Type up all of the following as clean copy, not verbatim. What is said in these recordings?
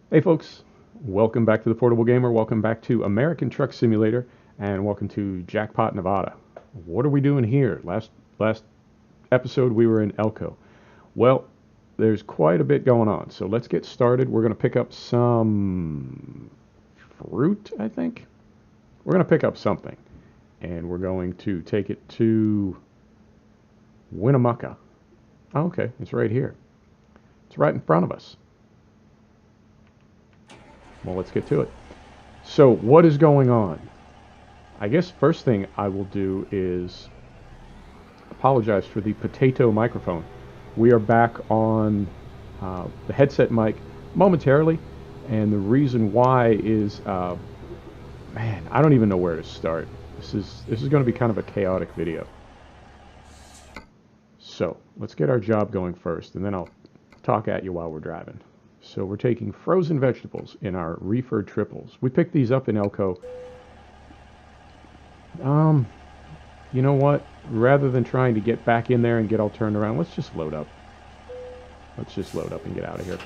Hey folks, welcome back to the Portable Gamer, welcome back to American Truck Simulator, and welcome to Jackpot, Nevada. What are we doing here? Last episode we were in Elko. Well, there's quite a bit going on, so let's get started. We're going to pick up some fruit, I think. We're going to pick up something, and we're going to take it to Winnemucca. Oh, okay, it's right here. It's right in front of us. Well, let's get to it. So, what is going on? I guess first thing I will do is apologize for the potato microphone. We are back on the headset mic momentarily, and the reason why is, man, I don't even know where to start. This is going to be kind of a chaotic video. So let's get our job going first, and then I'll talk at you while we're driving. So we're taking frozen vegetables in our Reefer triples. We picked these up in Elko. Um, You know what? Rather than trying to get back in there and get all turned around, let's just load up. Let's just load up and get out of here.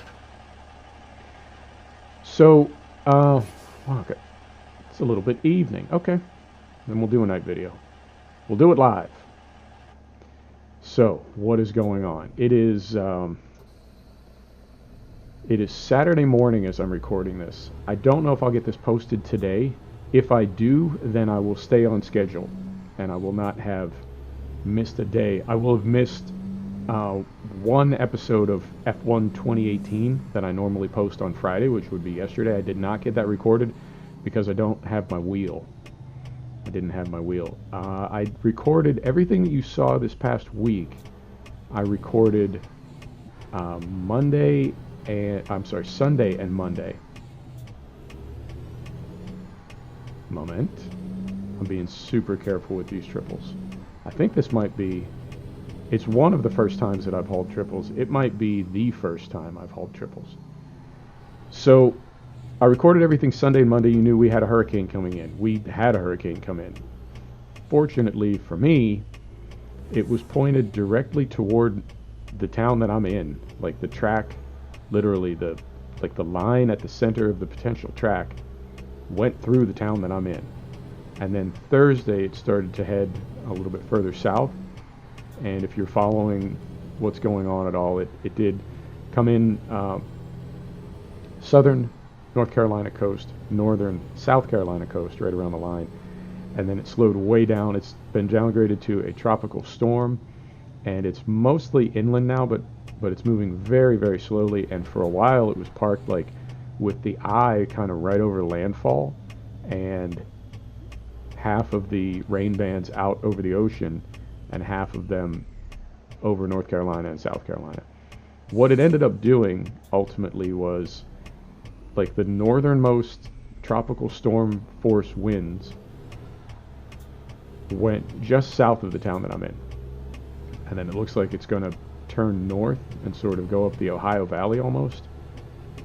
So, okay. It's a little bit evening. Okay. Then we'll do a night video. We'll do it live. So, what is going on? It is Saturday morning as I'm recording this. I don't know if I'll get this posted today. If I do, then I will stay on schedule, and I will not have missed a day. I will have missed one episode of F1 2018 that I normally post on Friday, which would be yesterday. I did not get that recorded because I don't have my wheel. I didn't have my wheel. I recorded everything that you saw this past week. I recorded Sunday and Monday. Moment. I'm being super careful with these triples. I think this might be, it's one of the first times that I've hauled triples. It might be the first time I've hauled triples. So I recorded everything Sunday and Monday. You knew we had a hurricane coming in. We had a hurricane come in. Fortunately for me, it was pointed directly toward the town that I'm in. Like the track, literally the line at the center of the potential track went through the town that I'm in. And then Thursday it started to head a little bit further south. And if you're following what's going on at all, it did come in southern North Carolina coast, northern South Carolina coast, right around the line. And then it slowed way down. It's been downgraded to a tropical storm, and it's mostly inland now, but it's moving very, very slowly. And for a while it was parked like with the eye kind of right over landfall, and half of the rain bands out over the ocean and half of them over North Carolina and South Carolina. What it ended up doing ultimately was like the northernmost tropical storm force winds went just south of the town that I'm in. And then it looks like it's going to turn north and sort of go up the Ohio Valley almost.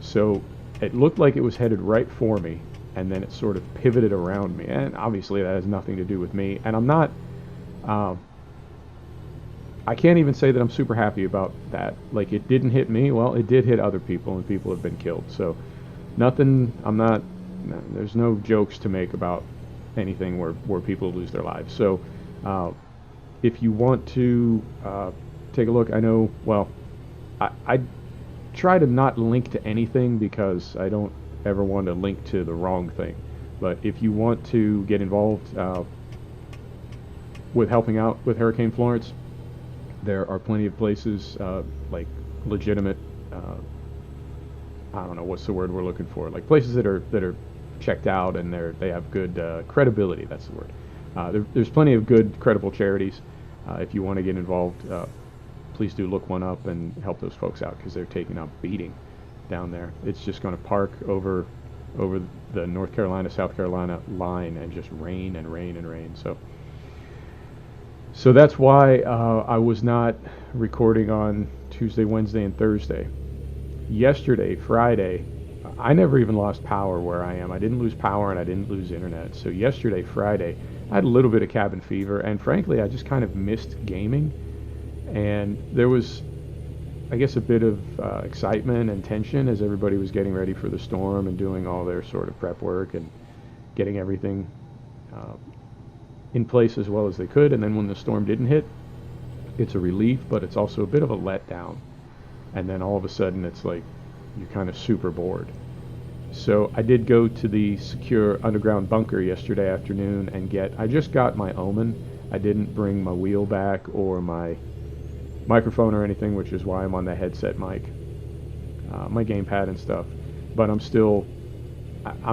So it looked like it was headed right for me, and then it sort of pivoted around me. And obviously that has nothing to do with me. And I'm not, I can't even say that I'm super happy about that. Like, it didn't hit me. Well, it did hit other people, and people have been killed. So nothing, there's no jokes to make about anything where people lose their lives. So if you want to take a look, I know, well, I try to not link to anything because I don't ever want to link to the wrong thing. But if you want to get involved with helping out with Hurricane Florence, there are plenty of places, like legitimate, I don't know what's the word we're looking for, like places that are checked out and they have good credibility. That's the word. There's plenty of good, credible charities. If you want to get involved, please do look one up and help those folks out, because they're taking a beating down there. It's just going to park over the North Carolina, South Carolina line and just rain and rain and rain. So that's why I was not recording on Tuesday, Wednesday, and Thursday. Yesterday, Friday, I never even lost power where I am. I didn't lose power and I didn't lose internet. So yesterday, Friday, I had a little bit of cabin fever, and frankly, I just kind of missed gaming. And there was I guess, a bit of excitement and tension as everybody was getting ready for the storm and doing all their sort of prep work and getting everything uh, in place as well as they could. And then when the storm didn't hit, it's a relief, but it's also a bit of a letdown. And then all of a sudden, it's like you're kind of super bored. So I did go to the secure underground bunker yesterday afternoon and I just got my Omen. I didn't bring my wheel back or my microphone or anything, which is why I'm on the headset mic, my gamepad and stuff. But I'm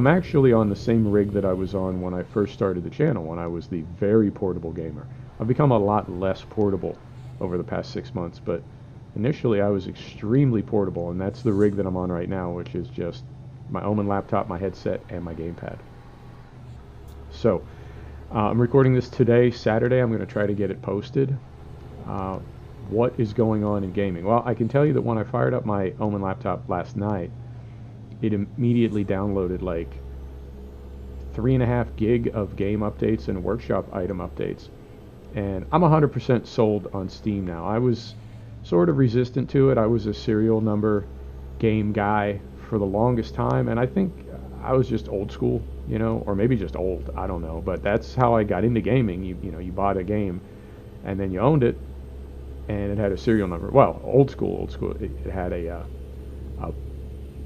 actually on the same rig that I was on when I first started the channel, when I was the very portable gamer. I've become a lot less portable over the past 6 months, but initially I was extremely portable, and that's the rig that I'm on right now, which is just my Omen laptop, my headset, and my gamepad. So I'm recording this today, Saturday. I'm going to try to get it posted. What is going on in gaming? Well, I can tell you that when I fired up my Omen laptop last night, it immediately downloaded like 3.5 gig of game updates and workshop item updates. And I'm 100% sold on Steam now. I was sort of resistant to it. I was a serial number game guy for the longest time, and I think I was just old school, you know, or maybe just old, I don't know, but that's how I got into gaming. You bought a game and then you owned it, and it had a serial number. Well, old school. It had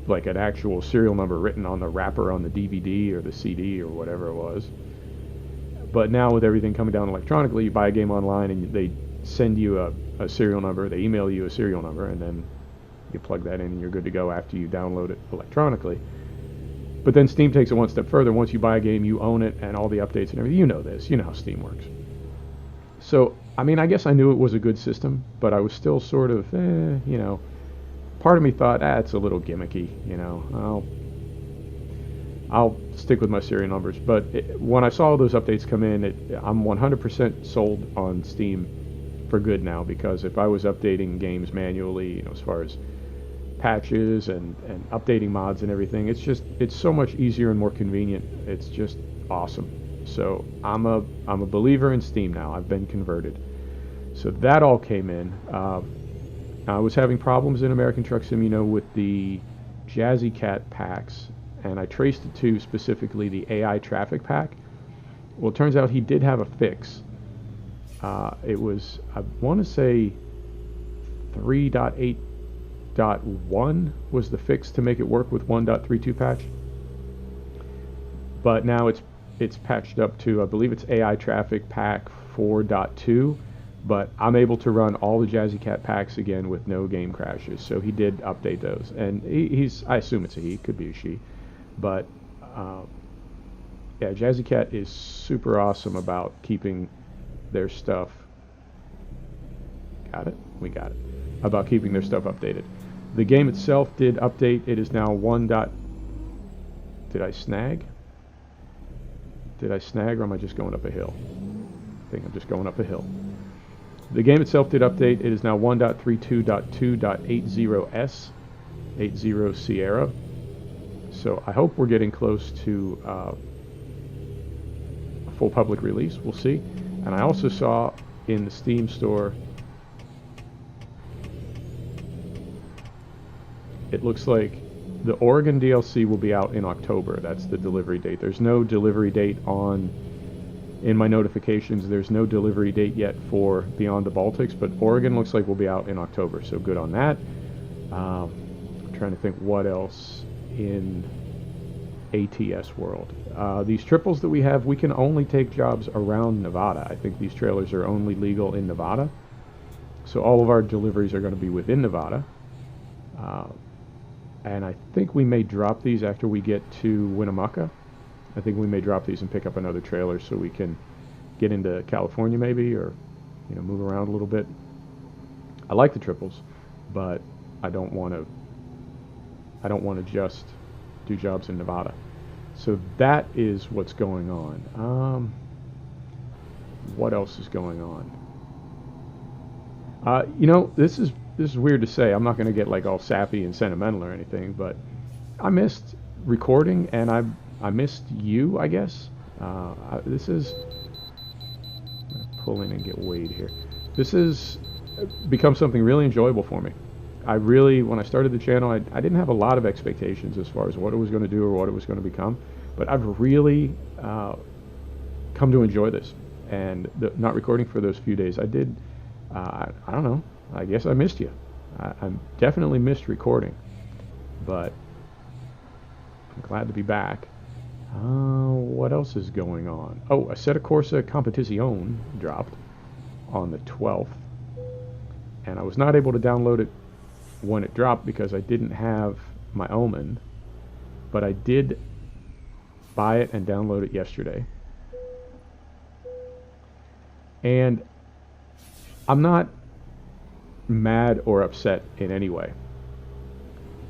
like an actual serial number written on the wrapper on the DVD or the CD or whatever it was. But now with everything coming down electronically, you buy a game online and they send you a serial number, they email you a serial number, and then you plug that in and you're good to go after you download it electronically. But then Steam takes it one step further. Once you buy a game, you own it, and all the updates and everything. You know this. You know how Steam works. So, I mean, I guess I knew it was a good system, but I was still sort of, part of me thought, it's a little gimmicky, I'll stick with my serial numbers. But when I saw those updates come in, I'm 100% sold on Steam for good now, because if I was updating games manually, as far as patches and updating mods and everything, it's so much easier and more convenient. It's just awesome. So I'm a believer in Steam now. I've been converted. So that all came in. I was having problems in American Truck Sim, with the Jazzy Cat packs, and I traced it to specifically the AI traffic pack. Well, it turns out he did have a fix. It was, I want to say, 3.8.1 was the fix to make it work with 1.32 patch. But now it's patched up to, I believe it's AI traffic pack 4.2. But I'm able to run all the Jazzy Cat packs again with no game crashes. So he did update those, and I assume it's a he, could be a she, but yeah, Jazzy Cat is super awesome about keeping their stuff. Got it? We got it. About keeping their stuff updated. The game itself did update. It is now 1. Did I snag? Did I snag, or am I just going up a hill? I think I'm just going up a hill. The game itself did update. It is now 1.32.2.80s, 80 Sierra. So I hope we're getting close to a full public release. We'll see. And I also saw in the Steam store, it looks like the Oregon DLC will be out in October. That's the delivery date. There's no delivery date in my notifications. There's no delivery date yet for Beyond the Baltics, but Oregon looks like will be out in October, so good on that. I'm trying to think what else in ATS world. These triples that we have, we can only take jobs around Nevada. I think these trailers are only legal in Nevada, so all of our deliveries are going to be within Nevada. And I think we may drop these after we get to Winnemucca. I think we may drop these and pick up another trailer so we can get into California maybe, or move around a little bit. I like the triples, but I don't want to just do jobs in Nevada. So that is what's going on. What else is going on? This is weird to say. I'm not going to get like all sappy and sentimental or anything, but I missed recording, and I missed you, I guess. This is... I'm going to pull in and get weighed here. This has become something really enjoyable for me. I really, when I started the channel, I didn't have a lot of expectations as far as what it was going to do or what it was going to become, but I've really come to enjoy this. And not recording for those few days I did, I don't know, I guess I missed you. I definitely missed recording, but I'm glad to be back. What else is going on? Oh, Assetto Corsa Competizione dropped on the 12th, and I was not able to download it when it dropped because I didn't have my Omen, but I did buy it and download it yesterday. And I'm not mad or upset in any way,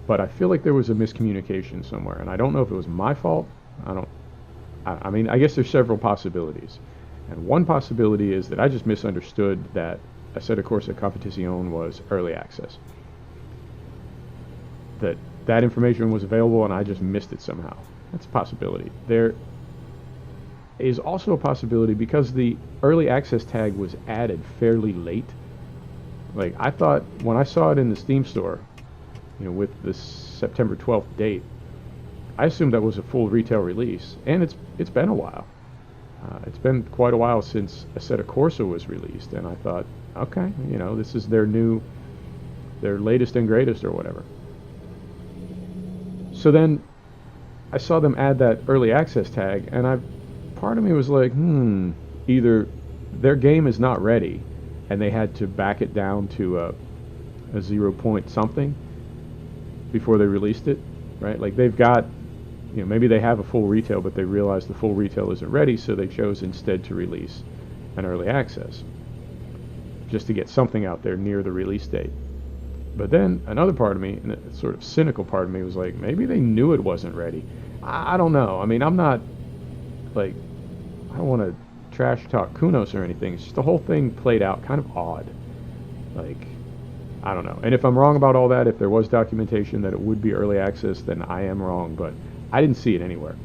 but I feel like there was a miscommunication somewhere, and I don't know if it was my fault. I mean, I guess there's several possibilities, and one possibility is that I just misunderstood that Assetto Corsa Competizione was early access, that information was available and I just missed it somehow. That's a possibility. There is also a possibility because the early access tag was added fairly late. Like, I thought when I saw it in the Steam store, with the September 12th date, I assumed that was a full retail release, and it's been a while. It's been quite a while since Assetto Corsa was released, and I thought, okay, this is their latest and greatest or whatever. So then I saw them add that early access tag, and part of me was like, either their game is not ready, and they had to back it down to a 0 point something before they released it, right? Like, they've got, maybe they have a full retail, but they realized the full retail isn't ready, so they chose instead to release an early access, just to get something out there near the release date. But then another part of me, and a sort of cynical part of me, was like, maybe they knew it wasn't ready. I don't know. I mean, I'm not, like, I don't want to trash talk Kunos or anything. It's just the whole thing played out kind of odd. Like, I don't know. And if I'm wrong about all that, if there was documentation that it would be early access, then I am wrong, but I didn't see it anywhere.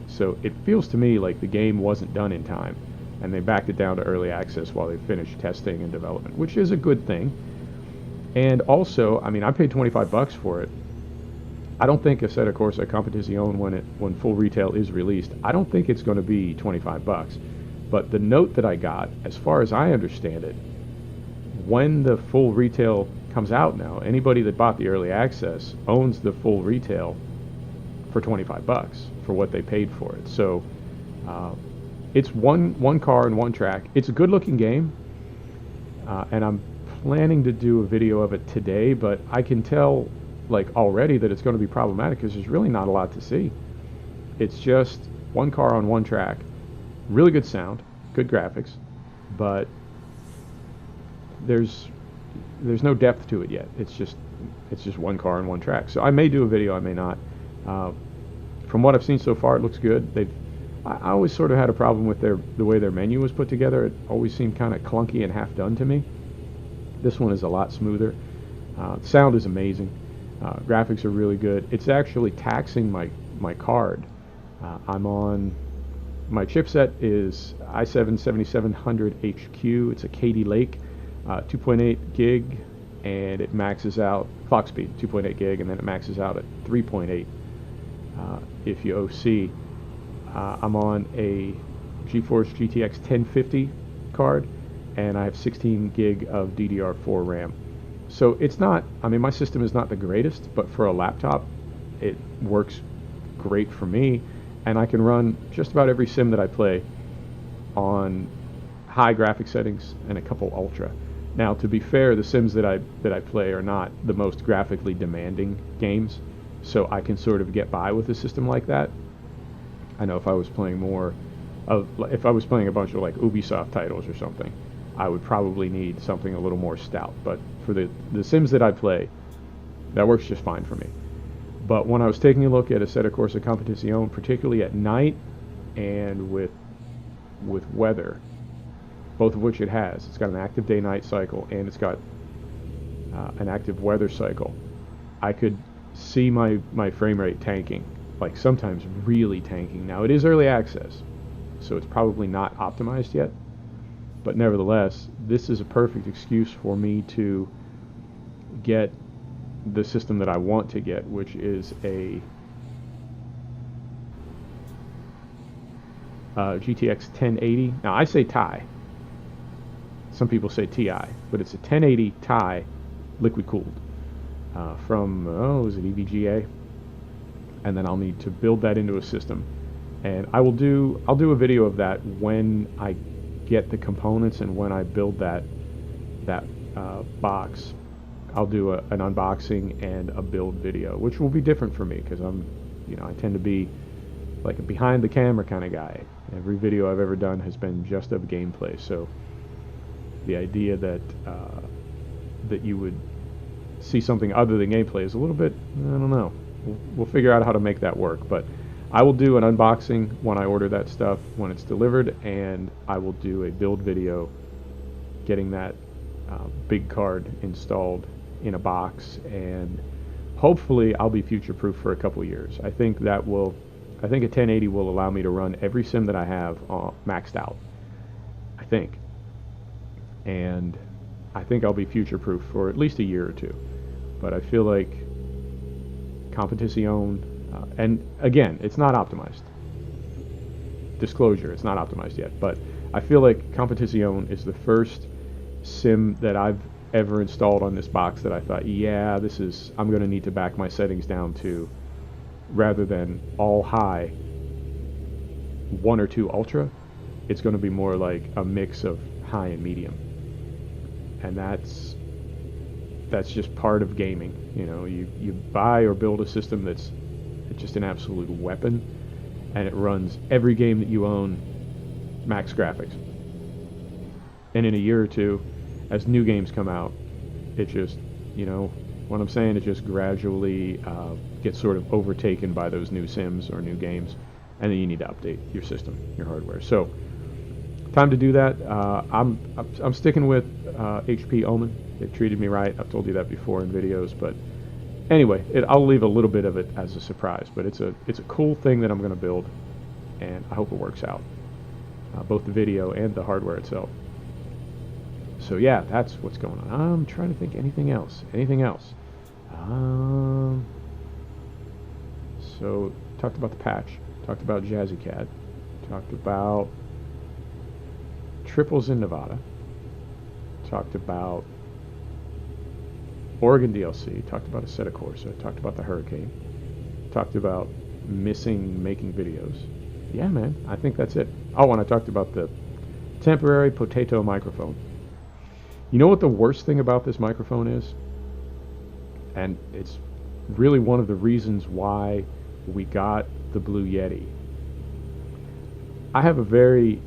So it feels to me like the game wasn't done in time, and they backed it down to early access while they finished testing and development, which is a good thing. And also, I mean, I paid $25 for it. I don't think Assetto Corsa Competizione, when full retail is released, I don't think it's going to be $25. But the note that I got, as far as I understand it, when the full retail comes out now, anybody that bought the early access owns the full retail for $25 for what they paid for it. So it's one car and one track. It's a good-looking game, and I'm planning to do a video of it today, but I can tell, like, already that it's going to be problematic because there's really not a lot to see. It's just one car on one track, really good sound, good graphics, but there's no depth to it yet. It's just one car and one track. So I may do a video, I may not. From what I've seen so far, it looks good. I always sort of had a problem with the way their menu was put together. It always seemed kind of clunky and half done to me. This one is a lot smoother. Sound is amazing. Graphics are really good. It's actually taxing my card. I'm on, my chipset is i7-7700HQ. It's a Katy Lake, 2.8 gig, and it maxes out, clock speed, 2.8 gig, and then it maxes out at 3.8 if you OC. I'm on a GeForce GTX 1050 card, and I have 16 gig of DDR4 RAM. So it's not, I mean, my system is not the greatest, but for a laptop, it works great for me, and I can run just about every sim that I play on high graphic settings and a couple ultra. Now, to be fair, the sims that I play are not the most graphically demanding games, so I can sort of get by with a system like that. I know if I was playing if I was playing a bunch of like Ubisoft titles or something, I would probably need something a little more stout. But for the sims that I play, that works just fine for me. But when I was taking a look at Assetto Corsa Competizione, particularly at night and with weather, both of which it has, it's got an active day-night cycle and it's got an active weather cycle, I could see my frame rate tanking, like sometimes really tanking. Now, it is early access, so it's probably not optimized yet. But nevertheless, this is a perfect excuse for me to get the system that I want to get, which is a GTX 1080. Now I say Ti. Some people say Ti, but it's a 1080 Ti liquid cooled from is it EVGA? And then I'll need to build that into a system, and I'll do a video of that when I get the components and when I build that box. I'll do an unboxing and a build video, which will be different for me because I tend to be like a behind the camera kind of guy. Every video I've ever done has been just of gameplay, so the idea that that you would see something other than gameplay is a little bit, I don't know. We'll figure out how to make that work, but I will do an unboxing when I order that stuff, when it's delivered, and I will do a build video getting that big card installed in a box, and hopefully I'll be future-proof for a couple years. I think a 1080 will allow me to run every sim that I have maxed out, I think. And I think I'll be future-proof for at least a year or two. But I feel like Competición, and again, it's not optimized. Disclosure, it's not optimized yet, but I feel like Competición is the first sim that I've ever installed on this box that I thought, yeah, I'm going to need to back my settings down to, rather than all high, 1 or 2 ultra, it's going to be more like a mix of high and medium. And that's just part of gaming. You buy or build a system that's just an absolute weapon, and it runs every game that you own max graphics. And in a year or two, as new games come out, it just, what I'm saying, it just gradually gets sort of overtaken by those new sims or new games, and then you need to update your system, your hardware. So, time to do that. I'm sticking with HP Omen. It treated me right. I've told you that before in videos, but anyway, I'll leave a little bit of it as a surprise. But it's a cool thing that I'm going to build, and I hope it works out, both the video and the hardware itself. So yeah, that's what's going on. I'm trying to think anything else. So talked about the patch. Talked about Jazzy Cat. Talked about triples in Nevada. Talked about Oregon DLC. Talked about Assetto Corsa. Talked about the Hurricane. Talked about making videos. Yeah, man, I think that's it. Oh, and I talked about the temporary potato microphone. You know what the worst thing about this microphone is? And it's really one of the reasons why we got the Blue Yeti. I have a very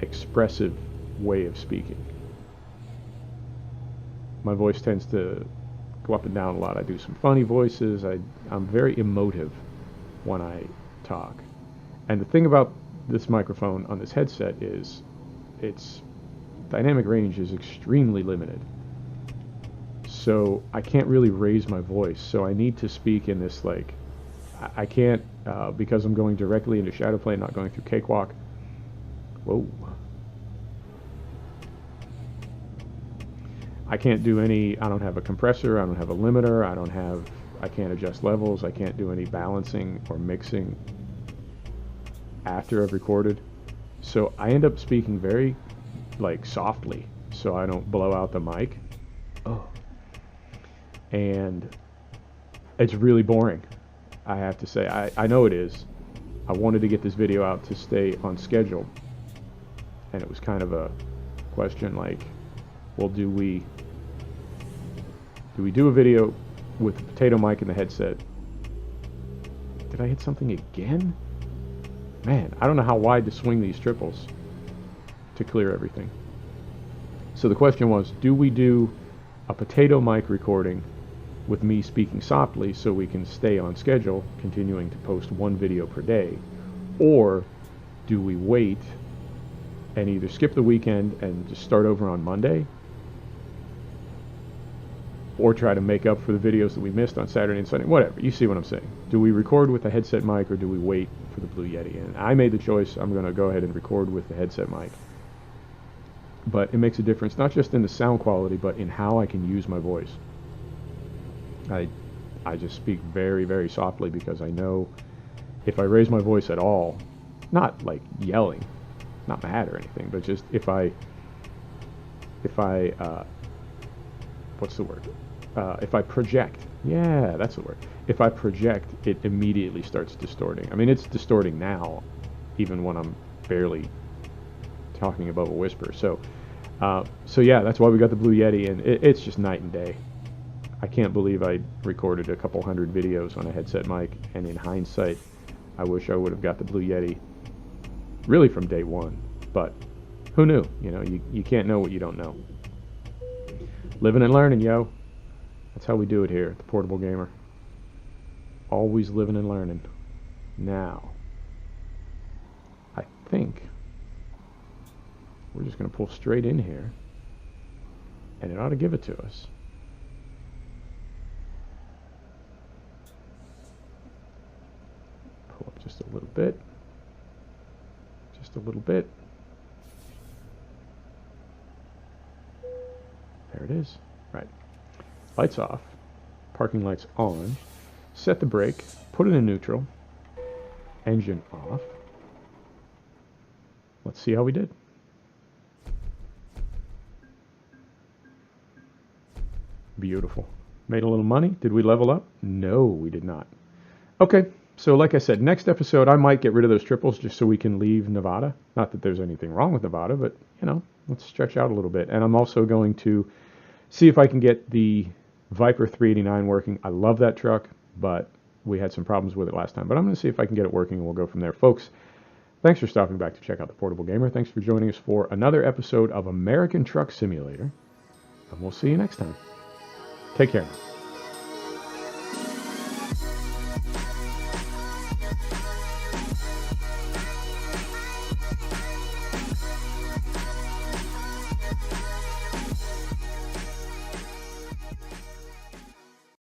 expressive way of speaking. My voice tends to go up and down a lot. I do some funny voices. I'm very emotive when I talk. And the thing about this microphone on this headset is its dynamic range is extremely limited. So I can't really raise my voice. So I need to speak in this, like, I can't, because I'm going directly into Shadowplay, not going through Cakewalk. Whoa. I can't do I don't have a compressor, I don't have a limiter, I can't adjust levels, I can't do any balancing or mixing after I've recorded. So I end up speaking very, softly, so I don't blow out the mic. Oh. And it's really boring, I have to say. I know it is. I wanted to get this video out to stay on schedule, and it was kind of a question well, do we do a video with the potato mic and the headset? Did I hit something again? Man, I don't know how wide to swing these triples to clear everything. So the question was, do we do a potato mic recording with me speaking softly so we can stay on schedule, continuing to post 1 video per day? Or do we wait and either skip the weekend and just start over on Monday, or try to make up for the videos that we missed on Saturday and Sunday? Whatever, you see what I'm saying. Do we record with the headset mic, or do we wait for the Blue Yeti? And I made the choice. I'm going to go ahead and record with the headset mic. But it makes a difference, not just in the sound quality, but in how I can use my voice. I just speak very, very softly because I know if I raise my voice at all, not like yelling, not mad or anything, but just if I what's the word? If I project, yeah, that's the word. If I project, it immediately starts distorting. I mean, it's distorting now, even when I'm barely talking above a whisper. So yeah, that's why we got the Blue Yeti, and it's just night and day. I can't believe I recorded a couple hundred videos on a headset mic, and in hindsight, I wish I would have got the Blue Yeti really from day one. But who knew? You know, you can't know what you don't know. Living and learning, yo. That's how we do it here at the Portable Gamer. Always living and learning. Now, I think we're just going to pull straight in here, and it ought to give it to us. Pull up just a little bit. Just a little bit. There it is. Right. Lights off. Parking lights on. Set the brake. Put it in neutral. Engine off. Let's see how we did. Beautiful. Made a little money. Did we level up? No, we did not. Okay, so like I said, next episode I might get rid of those triples just so we can leave Nevada. Not that there's anything wrong with Nevada, but, you know, let's stretch out a little bit. And I'm also going to see if I can get the Viper 389 working. I love that truck, but we had some problems with it last time. But I'm going to see if I can get it working, and we'll go from there. Folks, thanks for stopping back to check out the Portable Gamer. Thanks for joining us for another episode of American Truck Simulator. And we'll see you next time. Take care now.